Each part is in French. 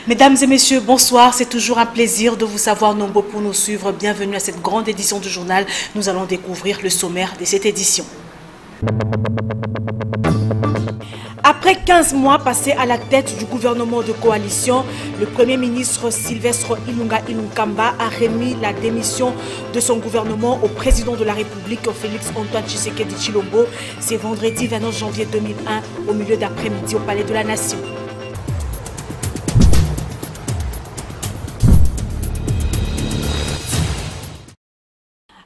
Mesdames et messieurs, bonsoir. C'est toujours un plaisir de vous savoir nombreux pour nous suivre. Bienvenue à cette grande édition du journal. Nous allons découvrir le sommaire de cette édition. Après 15 mois passés à la tête du gouvernement de coalition, le Premier ministre Sylvestre Ilunga Ilunkamba a remis la démission de son gouvernement au président de la République, Félix Antoine Tshisekedi Tshilombo. C'est vendredi 29 janvier 2001, au milieu d'après-midi au Palais de la Nation.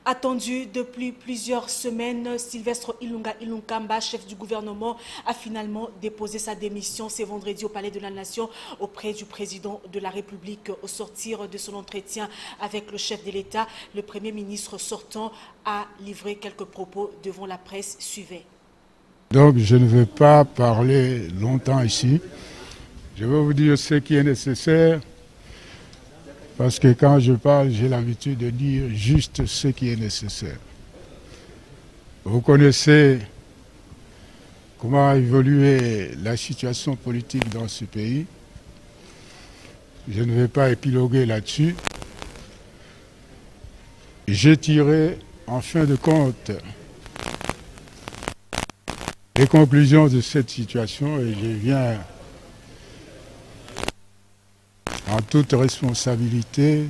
Attendu depuis plusieurs semaines, Sylvestre Ilunga Ilunkamba, chef du gouvernement, a finalement déposé sa démission ce vendredi au Palais de la Nation auprès du président de la République. Au sortir de son entretien avec le chef de l'État, le Premier ministre sortant a livré quelques propos devant la presse. Suivez. Donc je ne vais pas parler longtemps ici. Je vais vous dire ce qui est nécessaire. Parce que quand je parle, j'ai l'habitude de dire juste ce qui est nécessaire. Vous connaissez comment a évolué la situation politique dans ce pays. Je ne vais pas épiloguer là-dessus. J'ai tiré, en fin de compte, les conclusions de cette situation et je viens en toute responsabilité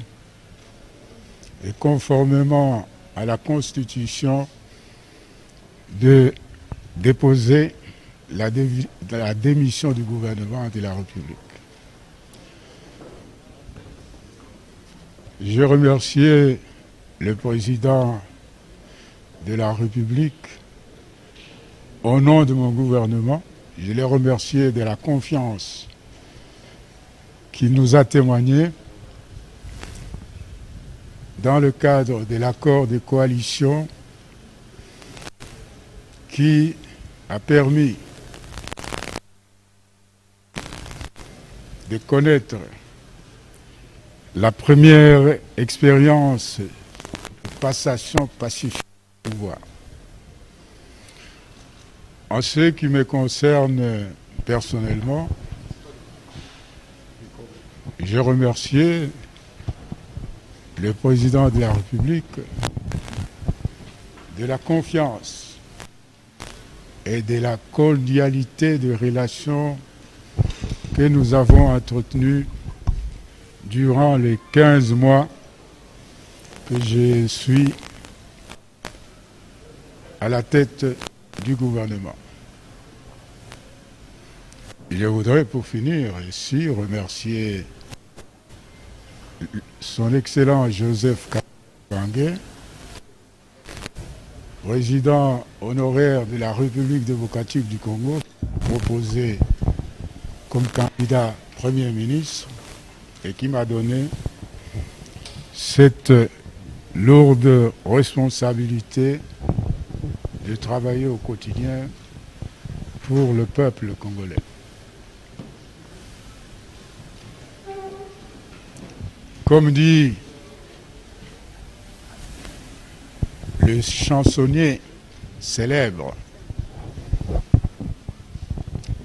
et conformément à la Constitution de déposer la démission du gouvernement de la République. Je remercie le président de la République au nom de mon gouvernement. Je l'ai remercié de la confiance qu'il nous a témoigné dans le cadre de l'accord de coalition qui a permis de connaître la première expérience de passation pacifique du pouvoir. En ce qui me concerne personnellement, je remercie le président de la République de la confiance et de la cordialité de relations que nous avons entretenues durant les 15 mois que je suis à la tête du gouvernement. Je voudrais pour finir ici remercier son Excellent Joseph Kabangé, président honoraire de la République démocratique du Congo, proposé comme candidat Premier ministre et qui m'a donné cette lourde responsabilité de travailler au quotidien pour le peuple congolais. Comme dit le chansonnier célèbre,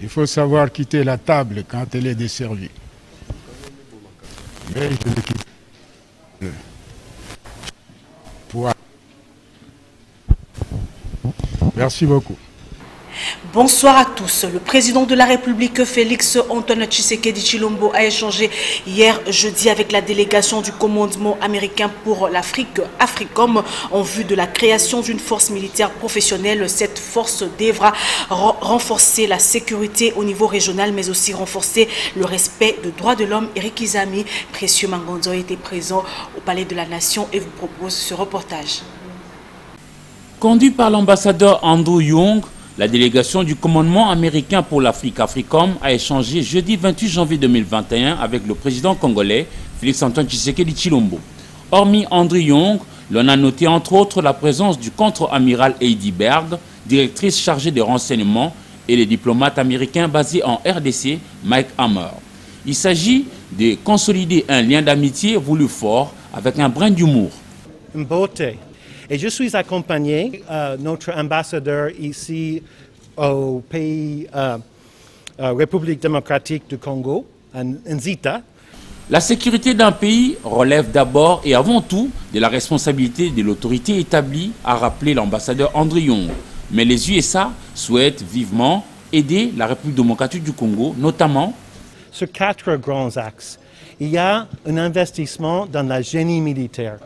il faut savoir quitter la table quand elle est desservie. Mais je ne quitte pas. Merci beaucoup. Bonsoir à tous. Le président de la République, Félix Antoine Tshisekedi Tshilombo, a échangé hier jeudi avec la délégation du commandement américain pour l'Afrique, AFRICOM, en vue de la création d'une force militaire professionnelle. Cette force devra renforcer la sécurité au niveau régional, mais aussi renforcer le respect des droits de l'homme. Eric Izami, Précieux Mangonzo, était présent au Palais de la Nation et vous propose ce reportage. Conduit par l'ambassadeur Andrew Young, la délégation du commandement américain pour l'Afrique, AFRICOM, a échangé jeudi 28 janvier 2021 avec le président congolais Félix Antoine Tshisekedi Tshilombo. Hormis Andrew Young, l'on a noté entre autres la présence du contre-amiral Heidi Berg, directrice chargée des renseignements, et les diplomates américains basés en RDC, Mike Hammer. Il s'agit de consolider un lien d'amitié voulu fort avec un brin d'humour. Et je suis accompagné notre ambassadeur ici au pays République démocratique du Congo, Nzita. La sécurité d'un pays relève d'abord et avant tout de la responsabilité de l'autorité établie, a rappelé l'ambassadeur Andrew Young. Mais les USA souhaitent vivement aider la République démocratique du Congo, notamment sur 4 grands axes. Il y a un investissement dans la génie militaire.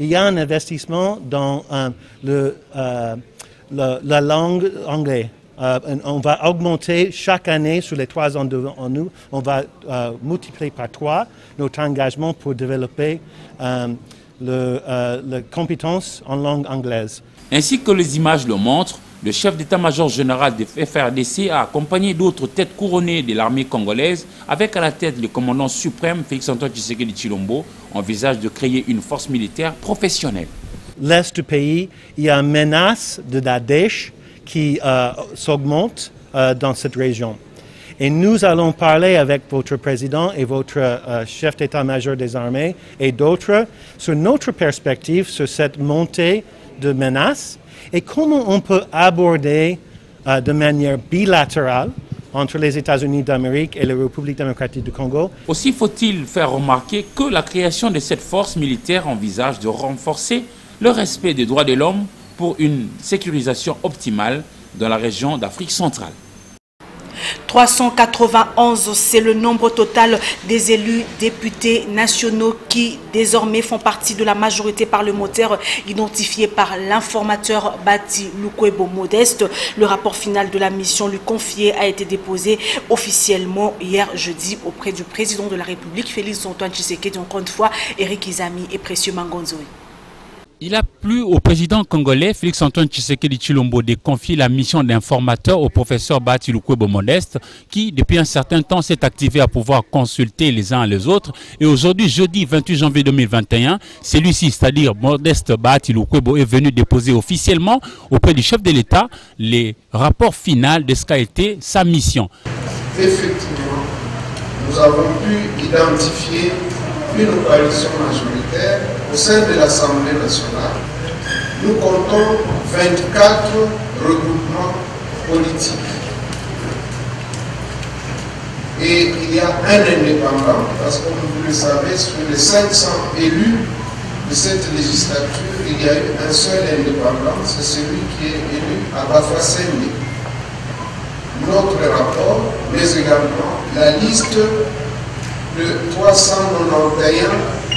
Il y a un investissement dans la langue anglaise. On va augmenter chaque année sur les 3 ans devant nous, on va multiplier par 3 notre engagement pour développer les compétences en langue anglaise. Ainsi que les images le montrent, le chef d'état-major général de FRDC a accompagné d'autres têtes couronnées de l'armée congolaise, avec à la tête le commandant suprême Félix Antoine Tshisekedi Tshilombo, envisage de créer une force militaire professionnelle. L'Est du pays, il y a une menace de Daesh qui s'augmente dans cette région. Et nous allons parler avec votre président et votre chef d'état-major des armées et d'autres sur notre perspective sur cette montée de menaces et comment on peut aborder de manière bilatérale entre les États-Unis d'Amérique et la République démocratique du Congo. Aussi faut-il faire remarquer que la création de cette force militaire envisage de renforcer le respect des droits de l'homme pour une sécurisation optimale dans la région d'Afrique centrale. 391, c'est le nombre total des élus députés nationaux qui désormais font partie de la majorité parlementaire identifiée par l'informateur Bati Lukwebo Modeste. Le rapport final de la mission lui confiée a été déposé officiellement hier jeudi auprès du président de la République, Félix Antoine Tshisekedi, encore une fois, Eric Izami et Précieux Mangonzo. Il a plu au président congolais Félix Antoine Tshisekedi Tshilombo de confier la mission d'informateur au professeur Bati Lukwebo Modeste qui, depuis un certain temps, s'est activé à pouvoir consulter les uns les autres. Et aujourd'hui, jeudi 28 janvier 2021, celui-ci, c'est-à-dire Modeste Bati Lukwebo, est venu déposer officiellement auprès du chef de l'État les rapports finaux de ce qu'a été sa mission. Effectivement, nous avons pu identifier une coalition majoritaire au sein de l'Assemblée nationale. Nous comptons 24 regroupements politiques. Et il y a un indépendant, parce que vous le savez, sur les 500 élus de cette législature, il y a eu un seul indépendant, c'est celui qui est élu à Bafasende. Notre rapport, mais également la liste de 391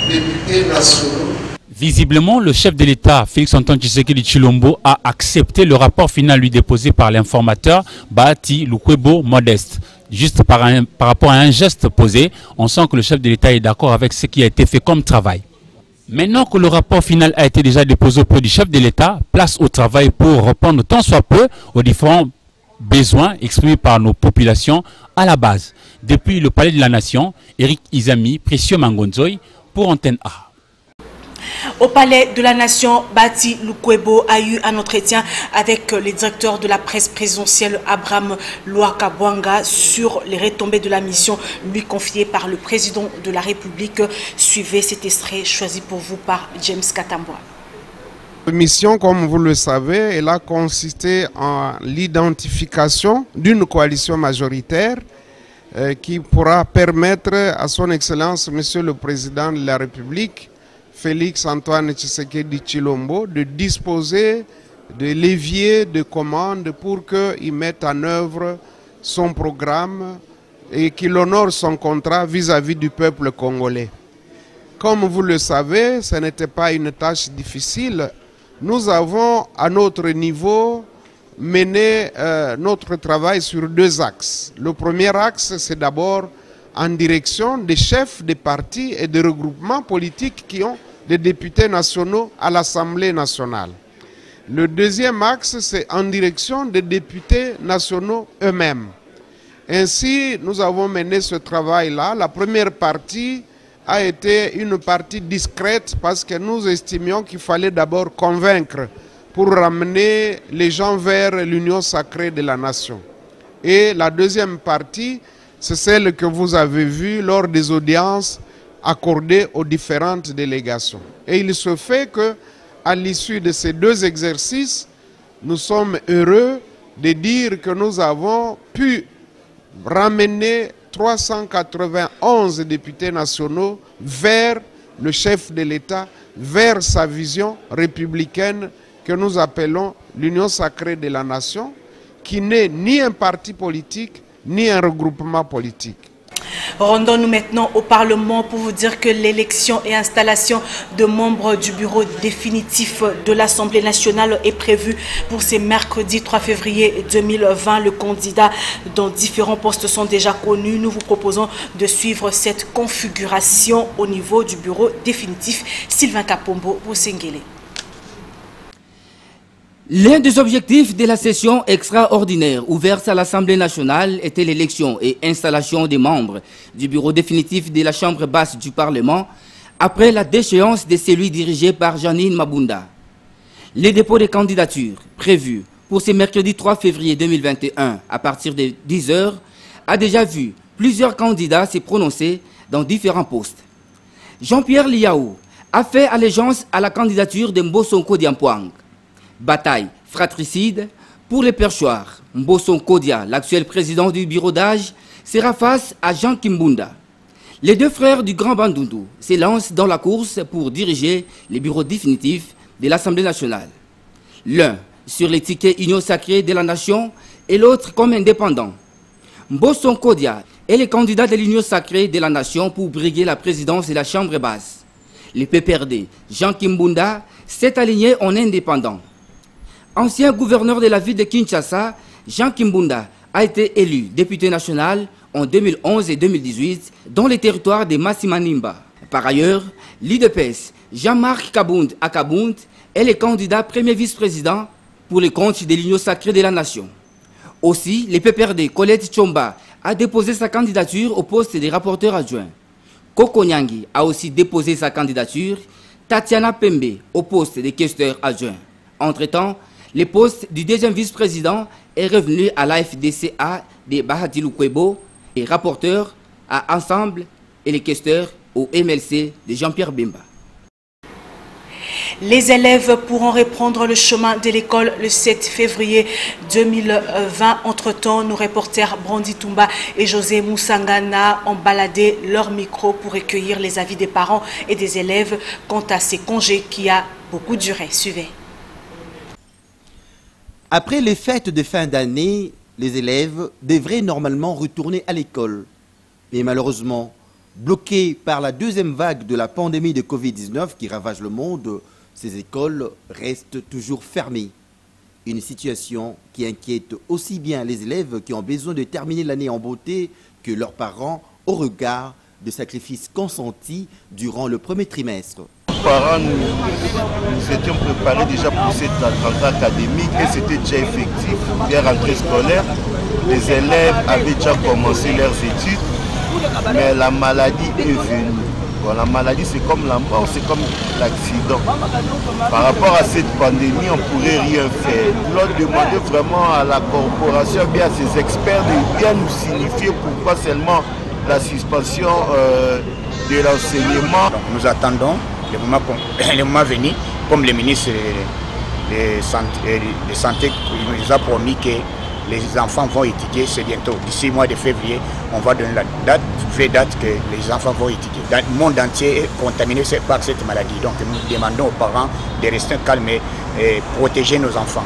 députés nationaux. Visiblement, le chef de l'État, Félix Antoine Tshisekedi Tshilombo, a accepté le rapport final lui déposé par l'informateur Bati Lukwebo Modeste. Juste par rapport à un geste posé, on sent que le chef de l'État est d'accord avec ce qui a été fait comme travail. Maintenant que le rapport final a été déjà déposé auprès du chef de l'État, place au travail pour répondre tant soit peu aux différents besoins exprimés par nos populations à la base. Depuis le Palais de la Nation, Eric Izami, Précieux Mangonzoy, pour Antenne A. Au Palais de la Nation, Bati Lukwebo a eu un entretien avec le directeur de la presse présidentielle Abraham Lwakabwanga sur les retombées de la mission lui confiée par le président de la République. Suivez cet extrait choisi pour vous par James Katambwa. La mission, comme vous le savez, elle a consisté en l'identification d'une coalition majoritaire qui pourra permettre à son Excellence, Monsieur le Président de la République, Félix Antoine Tshisekedi Tshilombo, de disposer leviers de commande pour qu'il mette en œuvre son programme et qu'il honore son contrat vis-à-vis du peuple congolais. Comme vous le savez, ce n'était pas une tâche difficile. Nous avons à notre niveau mené notre travail sur deux axes. Le premier axe, c'est d'abord en direction des chefs des partis et des regroupements politiques qui ont des députés nationaux à l'Assemblée nationale. Le deuxième axe, c'est en direction des députés nationaux eux-mêmes. Ainsi, nous avons mené ce travail-là. La première partie a été une partie discrète parce que nous estimions qu'il fallait d'abord convaincre pour ramener les gens vers l'union sacrée de la nation. Et la deuxième partie, c'est celle que vous avez vue lors des audiences accordées aux différentes délégations. Et il se fait que, à l'issue de ces deux exercices, nous sommes heureux de dire que nous avons pu ramener 391 députés nationaux vers le chef de l'État, vers sa vision républicaine que nous appelons l'Union sacrée de la nation, qui n'est ni un parti politique, ni un regroupement politique. Rendons-nous maintenant au Parlement pour vous dire que l'élection et installation de membres du bureau définitif de l'Assemblée nationale est prévue pour ce mercredi 3 février 2020. Le candidat dans différents postes sont déjà connus. Nous vous proposons de suivre cette configuration au niveau du bureau définitif. Sylvain Kapombo pour Sengele. L'un des objectifs de la session extraordinaire ouverte à l'Assemblée nationale était l'élection et installation des membres du bureau définitif de la Chambre basse du Parlement après la déchéance de celui dirigé par Janine Mabunda. Les dépôts de candidatures prévus pour ce mercredi 3 février 2021 à partir de 10 h a déjà vu plusieurs candidats se prononcer dans différents postes. Jean-Pierre Liaou a fait allégeance à la candidature de Mbosonko Diampoang. Bataille fratricide pour les perchoirs. Mbosonko Dia, l'actuel président du bureau d'âge, sera face à Jean Kimbunda. Les deux frères du Grand Bandundu se lancent dans la course pour diriger les bureaux définitifs de l'Assemblée nationale. L'un sur les tickets Union sacrée de la nation et l'autre comme indépendant. Mbosonko Dia est le candidat de l'Union sacrée de la nation pour briguer la présidence de la Chambre basse. Le PPRD, Jean Kimbunda, s'est aligné en indépendant. Ancien gouverneur de la ville de Kinshasa, Jean Kimbunda a été élu député national en 2011 et 2018 dans les territoires de Massimanimba. Par ailleurs, l'IDPS, Jean-Marc Kabound Akabound, est le candidat premier vice-président pour les comptes de l'Union sacrée de la nation. Aussi, le PPRD Colette Tchomba a déposé sa candidature au poste de rapporteur adjoint. Koko Nyangi a aussi déposé sa candidature, Tatiana Pembe au poste de questeur adjoint. Entre-temps, le poste du deuxième vice-président est revenu à l'AFDCA de Bahati Lukwebo et rapporteur à Ensemble et les questeurs au MLC de Jean-Pierre Bemba. Les élèves pourront reprendre le chemin de l'école le 7 février 2020. Entre-temps, nos reporters Brandi Toumba et José Moussangana ont baladé leur micro pour recueillir les avis des parents et des élèves quant à ces congés qui a beaucoup duré. Suivez. Après les fêtes de fin d'année, les élèves devraient normalement retourner à l'école. Mais malheureusement, bloqués par la deuxième vague de la pandémie de Covid-19 qui ravage le monde, ces écoles restent toujours fermées. Une situation qui inquiète aussi bien les élèves qui ont besoin de terminer l'année en beauté que leurs parents au regard de sacrifices consentis durant le premier trimestre. Parents, nous étions préparés déjà pour cette rentrée académique et c'était déjà effectif. Dès la rentrée scolaire, les élèves avaient déjà commencé leurs études, mais la maladie est venue. Bon, la maladie, c'est comme la mort, c'est comme l'accident. Par rapport à cette pandémie, on ne pourrait rien faire. Nous leur demandons vraiment à la corporation, bien à ses experts, de bien nous signifier pourquoi seulement la suspension de l'enseignement. Nous attendons le moment venu, comme le ministre de Santé nous a promis que les enfants vont étudier, c'est bientôt. D'ici le mois de février, on va donner la date, que les enfants vont étudier. Le monde entier est contaminé par cette maladie. Donc nous demandons aux parents de rester calmes et protéger nos enfants.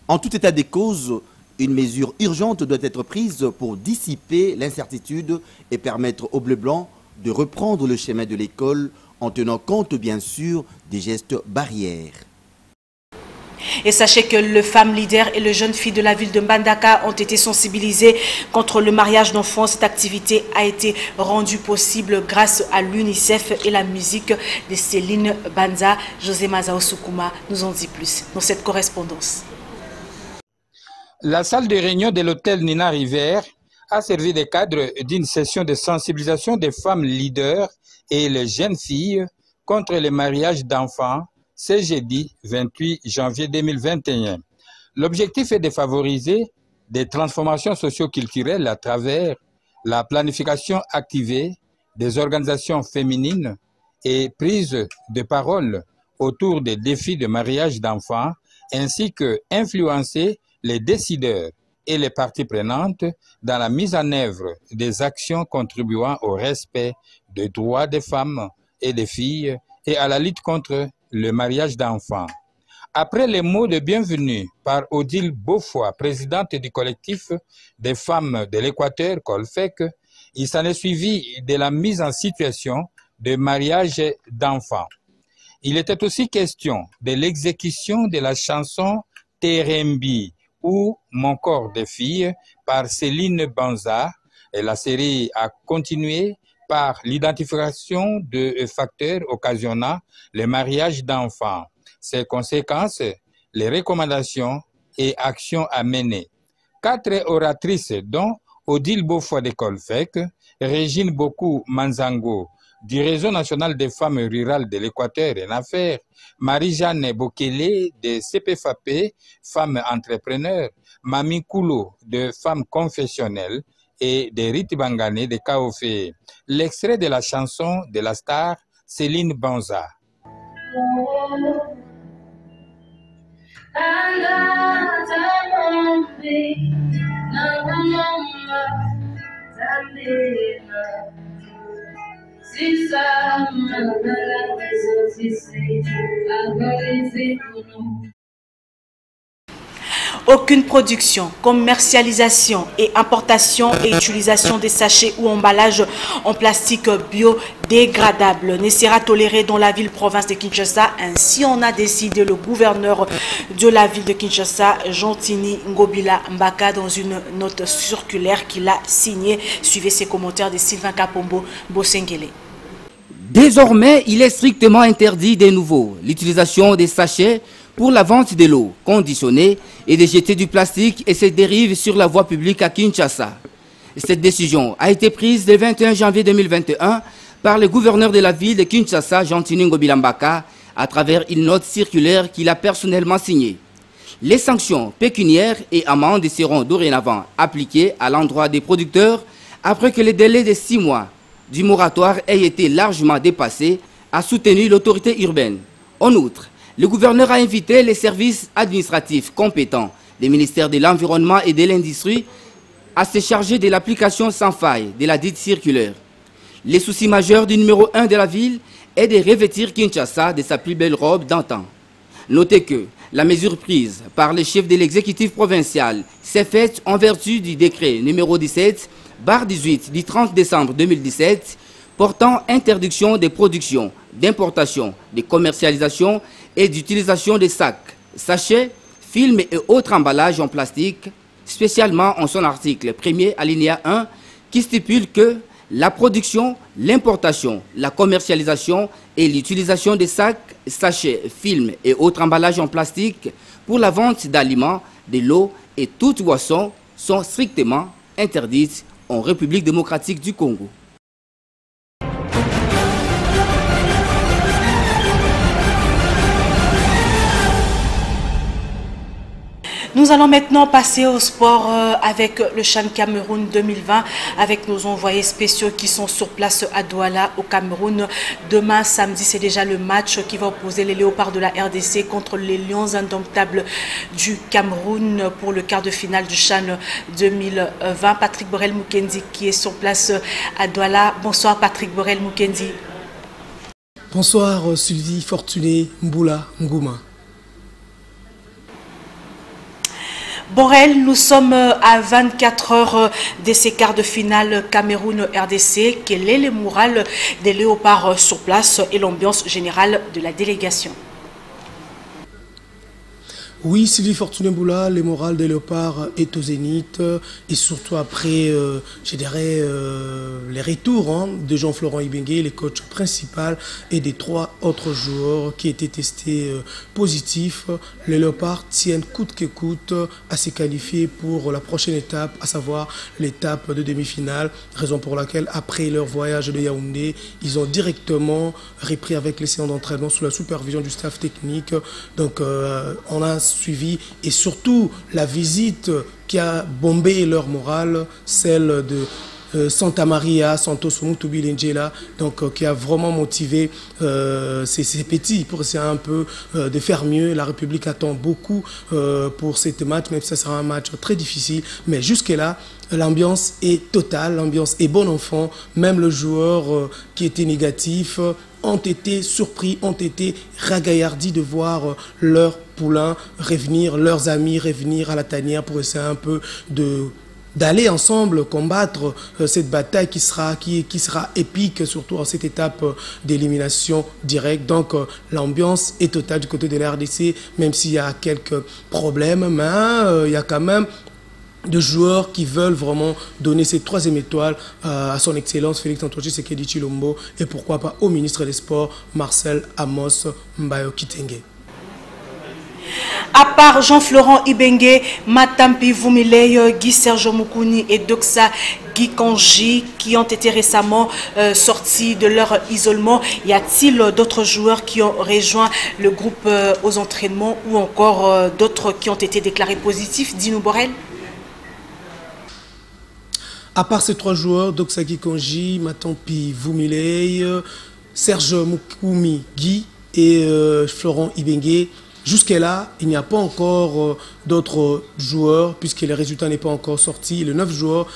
En tout état des causes, une mesure urgente doit être prise pour dissiper l'incertitude et permettre aux Bleus Blancs de reprendre le chemin de l'école en tenant compte bien sûr des gestes barrières. Et sachez que les femmes leaders et les jeunes filles de la ville de Mbandaka ont été sensibilisées contre le mariage d'enfants. Cette activité a été rendue possible grâce à l'UNICEF et la musique de Céline Banza. José Mazao Soukouma nous en dit plus dans cette correspondance. La salle de réunion de l'hôtel Nina Rivière a servi de cadre d'une session de sensibilisation des femmes leaders et les jeunes filles contre le mariage d'enfants. C'est jeudi 28 janvier 2021. L'objectif est de favoriser des transformations socio-culturelles à travers la planification activée des organisations féminines et prise de parole autour des défis de mariage d'enfants, ainsi que influencer les décideurs et les parties prenantes dans la mise en œuvre des actions contribuant au respect des droits des femmes et des filles et à la lutte contre le mariage d'enfants. Après les mots de bienvenue par Odile Beaufoy, présidente du collectif des femmes de l'Équateur, Colfec, il s'en est suivi de la mise en situation de mariage d'enfants. Il était aussi question de l'exécution de la chanson Terembi ou Mon corps de fille par Céline Banza. Et la série a continué par l'identification de facteurs occasionnant le mariage d'enfants, ses conséquences, les recommandations et actions à mener. 4 oratrices dont Odile Beaufoy de Colfec, Régine Boku Manzango du Réseau national des femmes rurales de l'Équateur en affaires, Marie-Jeanne Bokele de CPFAP, femmes entrepreneurs, Mami Koulo de femmes confessionnelles et de Riti Bangane de Kaofé. L'extrait de la chanson de la star Céline Banza. Aucune production, commercialisation et importation et utilisation des sachets ou emballages en plastique biodégradable ne sera tolérée dans la ville-province de Kinshasa. Ainsi en a décidé le gouverneur de la ville de Kinshasa, Jean-Tini Ngobila Mbaka, dans une note circulaire qu'il a signée. Suivez ces commentaires de Sylvain Kapombo Bosengele. Désormais, il est strictement interdit de nouveau l'utilisation des sachets pour la vente de l'eau conditionnée et de jeter du plastique et ses dérives sur la voie publique à Kinshasa. Cette décision a été prise le 21 janvier 2021 par le gouverneur de la ville de Kinshasa, Jean-Tini Ngobila Mbaka, à travers une note circulaire qu'il a personnellement signée. Les sanctions pécuniaires et amendes seront dorénavant appliquées à l'endroit des producteurs après que le délai de 6 mois du moratoire ait été largement dépassé, a soutenu l'autorité urbaine. En outre, le gouverneur a invité les services administratifs compétents des ministères de l'Environnement et de l'Industrie à se charger de l'application sans faille de la dite circulaire. Le souci majeur du numéro 1 de la ville est de revêtir Kinshasa de sa plus belle robe d'antan. Notez que la mesure prise par le chef de l'exécutif provincial s'est faite en vertu du décret numéro 17/18 du 30 décembre 2017 portant interdiction des productions, d'importation, de commercialisation et d'utilisation des sacs, sachets, films et autres emballages en plastique, spécialement en son article 1er alinéa 1 qui stipule que la production, l'importation, la commercialisation et l'utilisation des sacs, sachets, films et autres emballages en plastique pour la vente d'aliments, de l'eau et toute boisson sont strictement interdites en République démocratique du Congo. Nous Nous allons maintenant passer au sport avec le CHAN Cameroun 2020, avec nos envoyés spéciaux qui sont sur place à Douala, au Cameroun. Demain, samedi, c'est déjà le match qui va opposer les Léopards de la RDC contre les Lions indomptables du Cameroun pour le quart de finale du CHAN 2020. Patrick Borel Mukendi qui est sur place à Douala. Bonsoir Patrick Borel Mukendi. Bonsoir Sylvie Fortuné Mboula Ngouma. Borel, nous sommes à 24 heures de ces quarts de finale Cameroun-RDC. Quel est le moral des Léopards sur place et l'ambiance générale de la délégation? Oui, Sylvie Fortuné Mboula, le moral des Léopards est au zénith et surtout après, je dirais, les retours de Jean-Florent Ibenge, le coach principal, et des 3 autres joueurs qui étaient testés positifs. Les Léopards tiennent coûte que coûte à se qualifier pour la prochaine étape, à savoir l'étape de demi-finale, raison pour laquelle après leur voyage de Yaoundé, ils ont directement repris avec les séances d'entraînement sous la supervision du staff technique. Donc on a suivi et surtout la visite qui a bombé leur morale, celle de Santa Maria, Santos Mutubi Lenjela, donc qui a vraiment motivé ces petits pour essayer un peu de faire mieux. La République attend beaucoup pour ce match, même si ça sera un match très difficile, mais jusque-là, l'ambiance est totale, l'ambiance est bon enfant, même le joueur qui était négatif ont été surpris, ont été ragaillardis de voir leurs poulains revenir, leurs amis revenir à la tanière pour essayer un peu d'aller ensemble combattre cette bataille qui sera épique, surtout en cette étape d'élimination directe. Donc l'ambiance est totale du côté de la RDC, même s'il y a quelques problèmes, mais il y a quand même de joueurs qui veulent vraiment donner cette 3e étoile à son excellence Félix-Antoine Tshisekedi Tshilombo et pourquoi pas au ministre des Sports Marcel Amos Mbayo Kitenge. À part Jean-Florent Ibenge, Matampi Vumilei, Guy Serge Moukouni et Doxa Gikonji qui ont été récemment sortis de leur isolement, y a-t-il d'autres joueurs qui ont rejoint le groupe aux entraînements ou encore d'autres qui ont été déclarés positifs? Dis-nous Borel. À part ces 3 joueurs, Doxa Gikonji, Matampi Vumilei, Serge Moukoumi Guy et Florent Ibenge, jusque-là, il n'y a pas encore d'autres joueurs puisque les résultats n'est pas encore sortis. Les 9 joueurs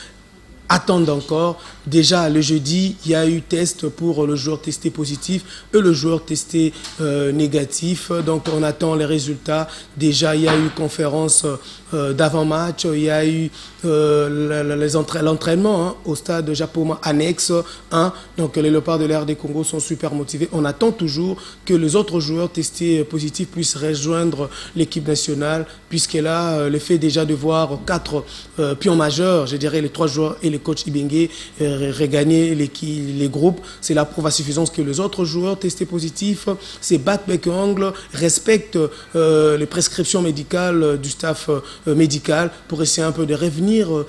attendent encore. Déjà, le jeudi, il y a eu test pour le joueur testé positif et le joueur testé négatif. Donc, on attend les résultats. Déjà, il y a eu conférence d'avant-match. Il y a eu l'entraînement au stade Japoma annexe 1. Donc, les Léopards de l'Air des Congo sont super motivés. On attend toujours que les autres joueurs testés positifs puissent rejoindre l'équipe nationale, puisque là, le fait déjà de voir 4 pions majeurs, je dirais les 3 joueurs et le coach Ibenge regagner les groupes, c'est la preuve à suffisance que les autres joueurs testés positifs se battent bec et ongle, respectent les prescriptions médicales du staff médical pour essayer un peu de revenir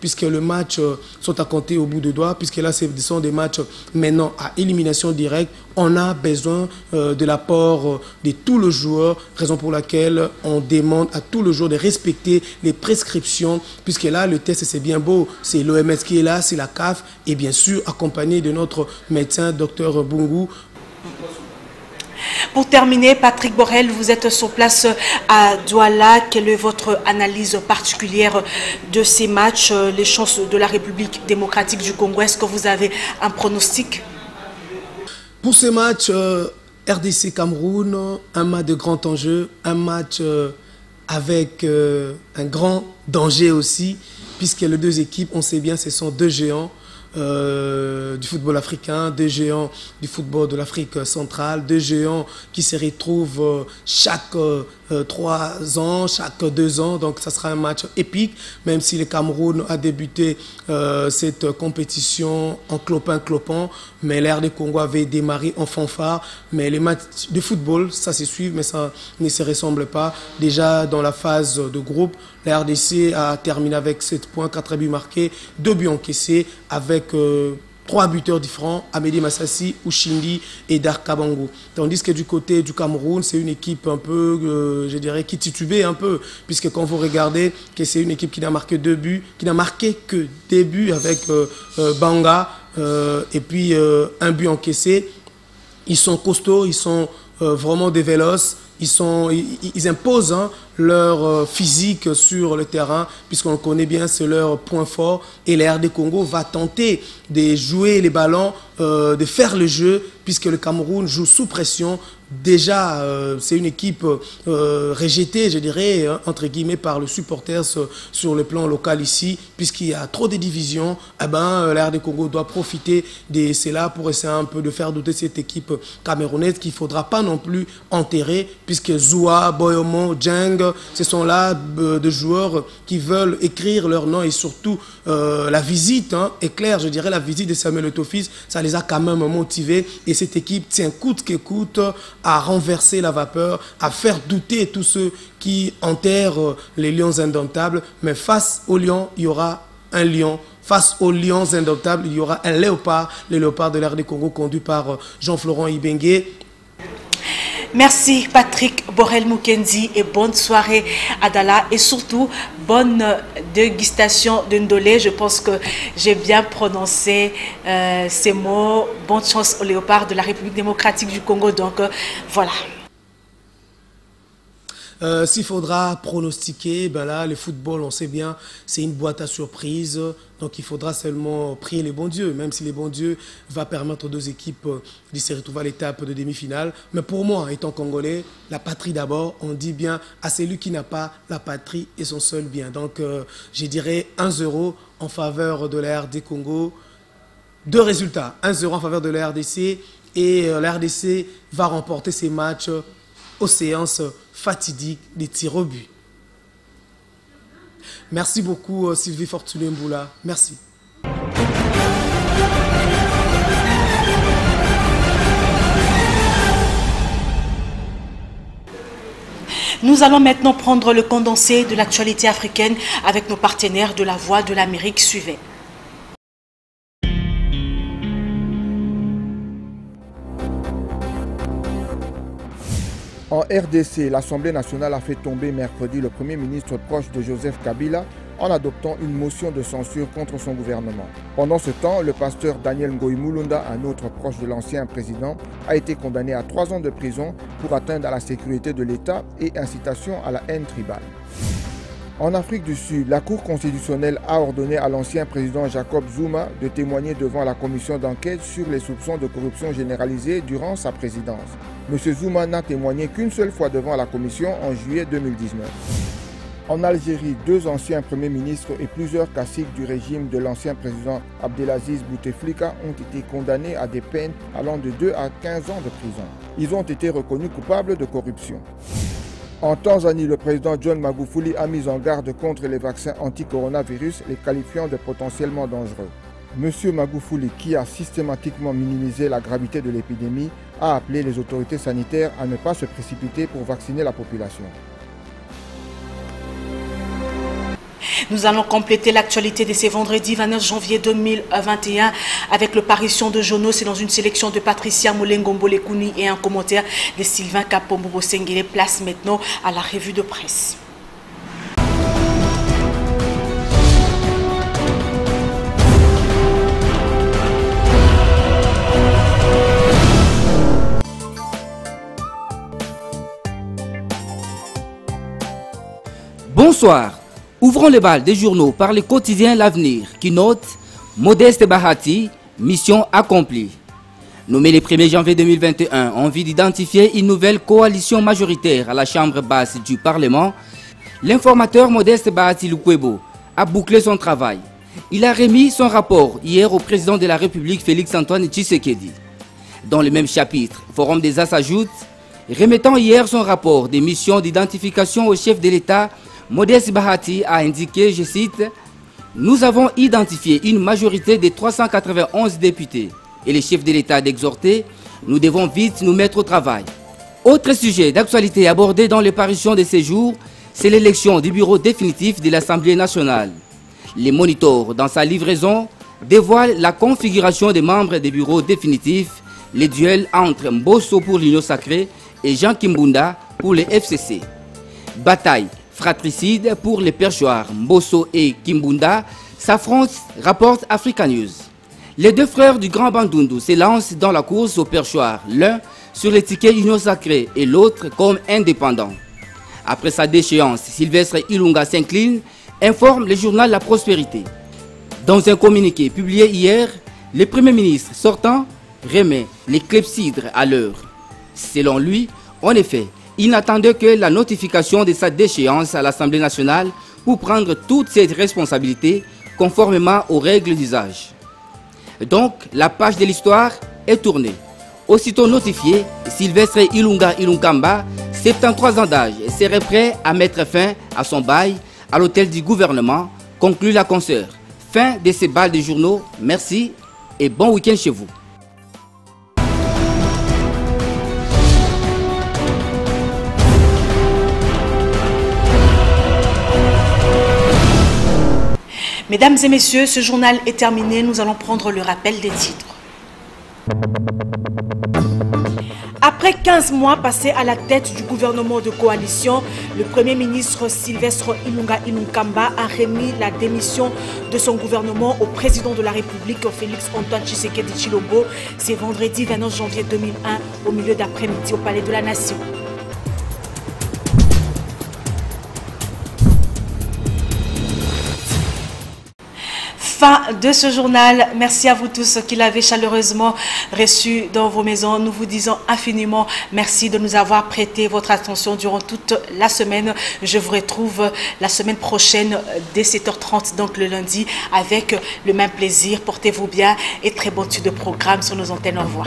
puisque le match sont à compter au bout de doigts, puisque là ce sont des matchs maintenant à élimination directe. On a besoin de l'apport de tous les joueurs, raison pour laquelle on demande à tous les joueurs de respecter les prescriptions, puisque là le test c'est bien beau, c'est l'OMS qui est là, c'est la CAF et bien sûr accompagné de notre médecin Dr Bungu. Pour terminer, Patrick Borel, vous êtes sur place à Douala. Quelle est votre analyse particulière de ces matchs, les chances de la République démocratique du Congo? Est-ce que vous avez un pronostic? Pour ces matchs, RDC Cameroun, un match de grand enjeu, un match avec un grand danger aussi, puisque les 2 équipes, on sait bien, ce sont 2 géants du football africain, 2 géants du football de l'Afrique centrale, 2 géants qui se retrouvent chaque 3 ans, chaque 2 ans. Donc ça sera un match épique, même si le Cameroun a débuté cette compétition en clopin-clopant, mais l'Air du Congo avait démarré en fanfare. Mais les matchs de football, ça se suit, mais ça ne se ressemble pas. Déjà dans la phase de groupe, la RDC a terminé avec 7 points, 4 buts marqués, 2 buts encaissés, avec 3 buteurs différents, Amédée Massassi, Ushindi et Darkabango. Tandis que du côté du Cameroun, c'est une équipe un peu, je dirais, qui titubait un peu, puisque quand vous regardez que c'est une équipe qui n'a marqué 2 buts, qui n'a marqué que des buts avec Banga et puis un but encaissé. Ils sont costauds, ils sont vraiment des véloces. Ils imposent leur physique sur le terrain, puisqu'on le connaît bien, c'est leur point fort. Et la RD Congo va tenter de jouer les ballons, de faire le jeu, puisque le Cameroun joue sous pression. Déjà, c'est une équipe rejetée, je dirais, entre guillemets, par le supporter sur le plan local ici, puisqu'il y a trop de divisions. Eh ben, la RD Congo doit profiter de cela pour essayer un peu de faire douter cette équipe camerounaise qu'il ne faudra pas non plus enterrer, puisque Zoua, Boyomo, Djeng, ce sont là de joueurs qui veulent écrire leur nom, et surtout la visite est claire, je dirais, la visite de Samuel Eto'o-Fils, ça les a quand même motivés, et cette équipe tient coûte que coûte à renverser la vapeur, à faire douter tous ceux qui enterrent les lions indomptables. Mais face aux lions, il y aura un lion. Face aux lions indomptables, il y aura un léopard, le léopard de l'Air du Congo conduit par Jean-Florent Ibengue. Merci Patrick Borel Mukendi et bonne soirée à Dala et surtout bonne dégustation de Ndolé. Je pense que j'ai bien prononcé ces mots. Bonne chance au léopard de la République démocratique du Congo. Donc voilà. S'il faudra pronostiquer, ben là, le football, on sait bien, c'est une boîte à surprises. Donc il faudra seulement prier les bons dieux, même si les bons dieux va permettre aux 2 équipes de se retrouver à l'étape de demi-finale. Mais pour moi, étant congolais, la patrie d'abord, on dit bien à celui qui n'a pas la patrie et son seul bien. Donc je dirais 1-0 en faveur de la RD Congo. 2 résultats, 1-0 en faveur de la RDC et la RDC va remporter ses matchs aux séances fatidiques des tirs au but. Merci beaucoup Sylvie Fortuné Mboula. Merci. Nous allons maintenant prendre le condensé de l'actualité africaine avec nos partenaires de la Voix de l'Amérique. Suivez. En RDC, l'Assemblée nationale a fait tomber mercredi le Premier ministre proche de Joseph Kabila en adoptant une motion de censure contre son gouvernement. Pendant ce temps, le pasteur Daniel Ngoï Mulunda, un autre proche de l'ancien président, a été condamné à 3 ans de prison pour atteinte à la sécurité de l'État et incitation à la haine tribale. En Afrique du Sud, la Cour constitutionnelle a ordonné à l'ancien président Jacob Zuma de témoigner devant la commission d'enquête sur les soupçons de corruption généralisée durant sa présidence. M. Zuma n'a témoigné qu'une seule fois devant la commission en juillet 2019. En Algérie, 2 anciens premiers ministres et plusieurs caciques du régime de l'ancien président Abdelaziz Bouteflika ont été condamnés à des peines allant de 2 à 15 ans de prison. Ils ont été reconnus coupables de corruption. En Tanzanie, le président John Magufuli a mis en garde contre les vaccins anti-coronavirus, les qualifiant de potentiellement dangereux. M. Magufuli, qui a systématiquement minimisé la gravité de l'épidémie, a appelé les autorités sanitaires à ne pas se précipiter pour vacciner la population. Nous allons compléter l'actualité de ce vendredi 29 janvier 2021 avec le parution de journaux. C'est dans une sélection de Patricia Molengombo Lekuni et un commentaire de Sylvain Kapombo Sengele. Place maintenant à la revue de presse. Bonsoir. Ouvrons le bal des journaux par le quotidien L'Avenir qui note Modeste Bahati, mission accomplie. Nommé le 1er janvier 2021, envie d'identifier une nouvelle coalition majoritaire à la Chambre basse du Parlement, l'informateur Modeste Bahati Lukwebo a bouclé son travail. Il a remis son rapport hier au président de la République Félix-Antoine Tshisekedi. Dans le même chapitre, Forum des As ajoute, remettant hier son rapport des missions d'identification au chef de l'État, Modeste Bahati a indiqué, je cite, « Nous avons identifié une majorité de 391 députés et le chef de l'État d'exhorter, nous devons vite nous mettre au travail. » Autre sujet d'actualité abordé dans les parutions de ces jours, c'est l'élection du bureau définitif de l'Assemblée nationale. Les monitors, dans sa livraison, dévoile la configuration des membres des bureaux définitifs, les duels entre Mbosso pour l'Union Sacrée et Jean Kimbunda pour les FCC. Bataille fratricide pour les perchoirs. Mbosso et Kimbunda s'affrontent, rapporte Africa News. Les deux frères du Grand Bandundu s'élancent dans la course au perchoir, l'un sur les tickets Union Sacrée et l'autre comme indépendant. Après sa déchéance, Sylvestre Ilunga s'incline, informe le journal La Prospérité. Dans un communiqué publié hier, le Premier ministre sortant remet les clepsydres à l'heure. Selon lui, en effet, il n'attendait que la notification de sa déchéance à l'Assemblée nationale pour prendre toutes ses responsabilités conformément aux règles d'usage. Donc, la page de l'histoire est tournée. Aussitôt notifié, Sylvestre Ilunga Ilunkamba, 73 ans d'âge, serait prêt à mettre fin à son bail à l'hôtel du gouvernement, conclut la consoeur. Fin de ces balles de journaux. Merci et bon week-end chez vous. Mesdames et messieurs, ce journal est terminé. Nous allons prendre le rappel des titres. Après 15 mois passés à la tête du gouvernement de coalition, le Premier ministre Sylvestre Ilunga Ilunkamba a remis la démission de son gouvernement au président de la République, Félix Antoine Tshisekedi Tshilombo. C'est vendredi 29 janvier 2001 au milieu d'après-midi au Palais de la Nation. Fin de ce journal. Merci à vous tous qui l'avez chaleureusement reçu dans vos maisons. Nous vous disons infiniment merci de nous avoir prêté votre attention durant toute la semaine. Je vous retrouve la semaine prochaine dès 7h30, donc le lundi, avec le même plaisir. Portez-vous bien et très bonne suite de programme sur nos antennes. Au revoir.